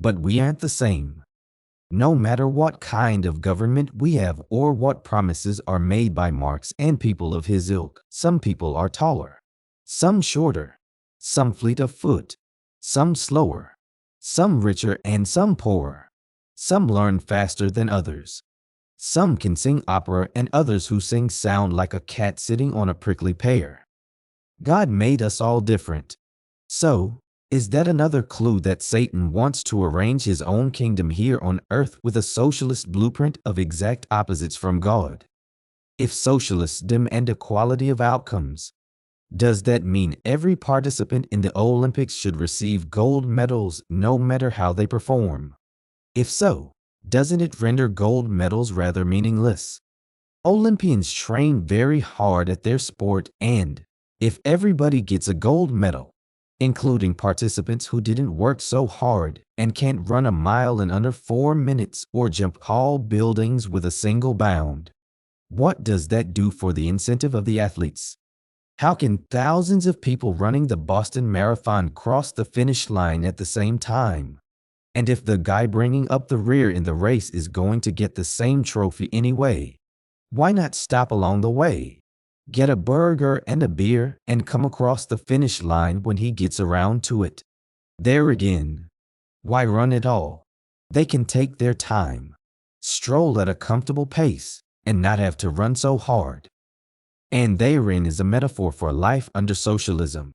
But we aren't the same. No matter what kind of government we have or what promises are made by Marx and people of his ilk, some people are taller, some shorter, some fleet of foot, some slower, some richer and some poorer. Some learn faster than others. Some can sing opera and others who sing sound like a cat sitting on a prickly pear. God made us all different. So, is that another clue that Satan wants to arrange his own kingdom here on earth with a socialist blueprint of exact opposites from God? If socialists demand equality of outcomes, does that mean every participant in the Olympics should receive gold medals no matter how they perform? If so, doesn't it render gold medals rather meaningless? Olympians train very hard at their sport, and if everybody gets a gold medal, including participants who didn't work so hard and can't run a mile in under 4 minutes or jump tall buildings with a single bound, what does that do for the incentive of the athletes? How can thousands of people running the Boston Marathon cross the finish line at the same time? And if the guy bringing up the rear in the race is going to get the same trophy anyway, why not stop along the way, get a burger and a beer, and come across the finish line when he gets around to it? There again, why run at all? They can take their time, stroll at a comfortable pace, and not have to run so hard. And therein is a metaphor for life under socialism.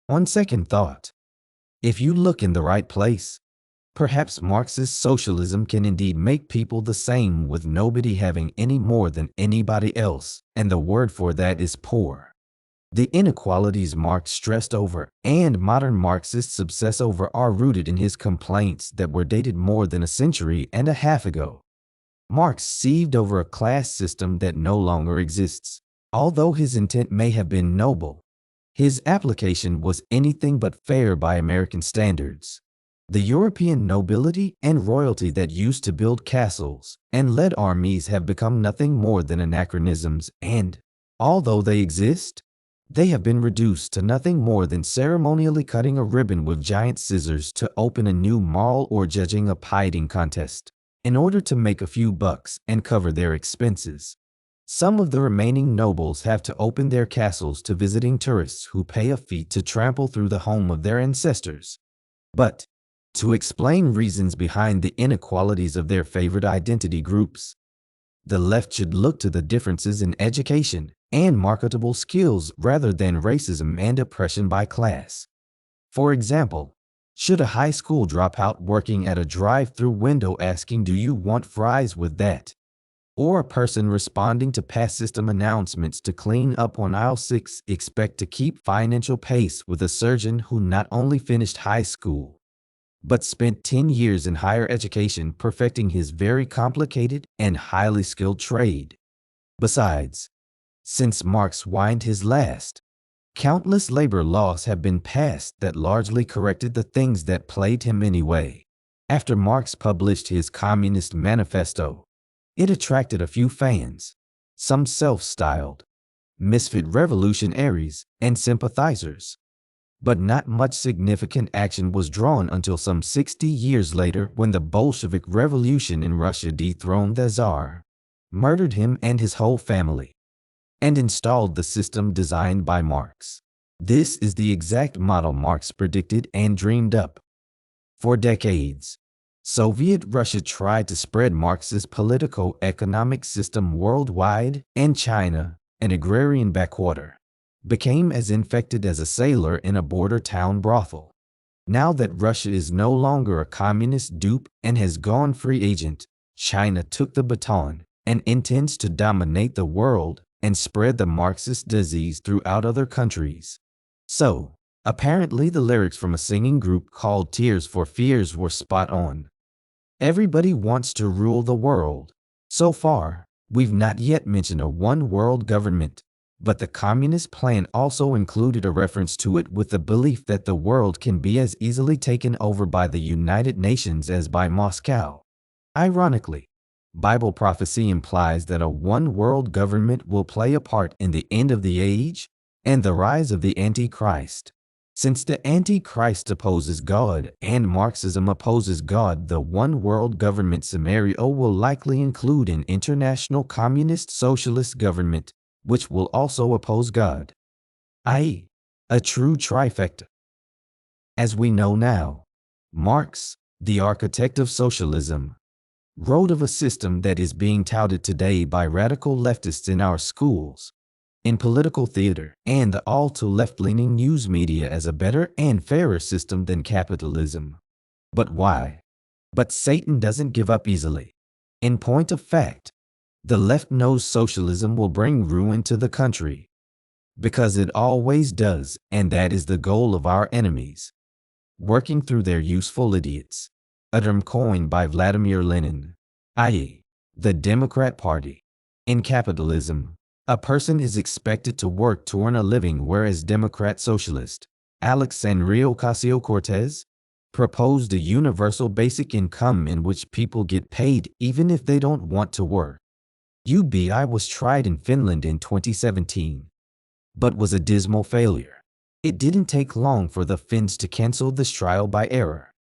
On second thought, if you look in the right place, perhaps Marxist socialism can indeed make people the same with nobody having any more than anybody else, and the word for that is poor. The inequalities Marx stressed over and modern Marxists obsess over are rooted in his complaints that were dated more than a century and a half ago. Marx seethed over a class system that no longer exists. Although his intent may have been noble, his application was anything but fair by American standards. The European nobility and royalty that used to build castles and led armies have become nothing more than anachronisms, and, although they exist, they have been reduced to nothing more than ceremonially cutting a ribbon with giant scissors to open a new mall or judging a pie-eating contest in order to make a few bucks and cover their expenses. Some of the remaining nobles have to open their castles to visiting tourists who pay a fee to trample through the home of their ancestors. But, to explain reasons behind the inequalities of their favorite identity groups, the left should look to the differences in education and marketable skills rather than racism and oppression by class. For example, should a high school dropout working at a drive-through window asking, "Do you want fries with that?" or a person responding to past system announcements to clean up on aisle 6 expect to keep financial pace with a surgeon who not only finished high school, but spent 10 years in higher education perfecting his very complicated and highly skilled trade? Besides, since Marx whined his last, countless labor laws have been passed that largely corrected the things that plagued him anyway. After Marx published his Communist Manifesto, it attracted a few fans, some self-styled misfit revolutionaries and sympathizers. But not much significant action was drawn until some 60 years later when the Bolshevik Revolution in Russia dethroned the Tsar, murdered him and his whole family, and installed the system designed by Marx. This is the exact model Marx predicted and dreamed up. For decades, Soviet Russia tried to spread Marx's politico-economic system worldwide, and China, an agrarian backwater, became as infected as a sailor in a border town brothel. Now that Russia is no longer a communist dupe and has gone free agent, China took the baton and intends to dominate the world and spread the Marxist disease throughout other countries. So, apparently the lyrics from a singing group called Tears for Fears were spot on. Everybody wants to rule the world. So far, we've not yet mentioned a one-world government, but the communist plan also included a reference to it with the belief that the world can be as easily taken over by the United Nations as by Moscow. Ironically, Bible prophecy implies that a one-world government will play a part in the end of the age and the rise of the Antichrist. Since the Antichrist opposes God and Marxism opposes God, the one world government scenario will likely include an international communist socialist government, which will also oppose God, i.e., a true trifecta. As we know now, Marx, the architect of socialism, wrote of a system that is being touted today by radical leftists in our schools, in political theater, and the all too left-leaning news media as a better and fairer system than capitalism. But why? But Satan doesn't give up easily. In point of fact, the left knows socialism will bring ruin to the country. Because it always does, and that is the goal of our enemies. Working through their useful idiots. A term coined by Vladimir Lenin, i.e., the Democrat Party. In capitalism, a person is expected to work to earn a living, whereas Democrat Socialist Alexandria Ocasio-Cortez proposed a universal basic income in which people get paid even if they don't want to work. UBI was tried in Finland in 2017, but was a dismal failure. It didn't take long for the Finns to cancel this trial by error.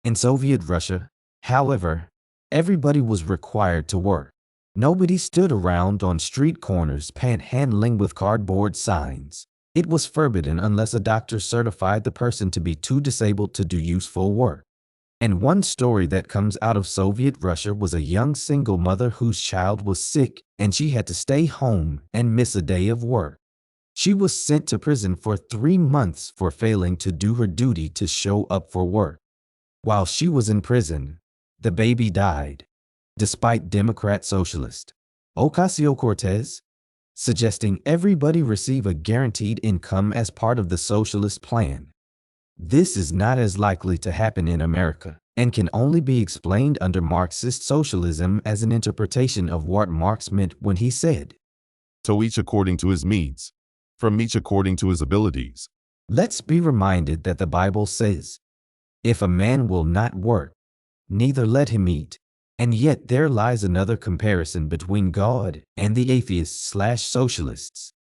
In Soviet Russia, however, everybody was required to work. Nobody stood around on street corners panhandling with cardboard signs. It was forbidden unless a doctor certified the person to be too disabled to do useful work. And one story that comes out of Soviet Russia was a young single mother whose child was sick and she had to stay home and miss a day of work. She was sent to prison for 3 months for failing to do her duty to show up for work. While she was in prison, the baby died, despite Democrat Socialist Ocasio-Cortez suggesting everybody receive a guaranteed income as part of the socialist plan. This is not as likely to happen in America and can only be explained under Marxist socialism as an interpretation of what Marx meant when he said, "To each according to his means, from each according to his abilities." Let's be reminded that the Bible says, "If a man will not work, neither let him eat." And yet there lies another comparison between God and the atheists/socialists.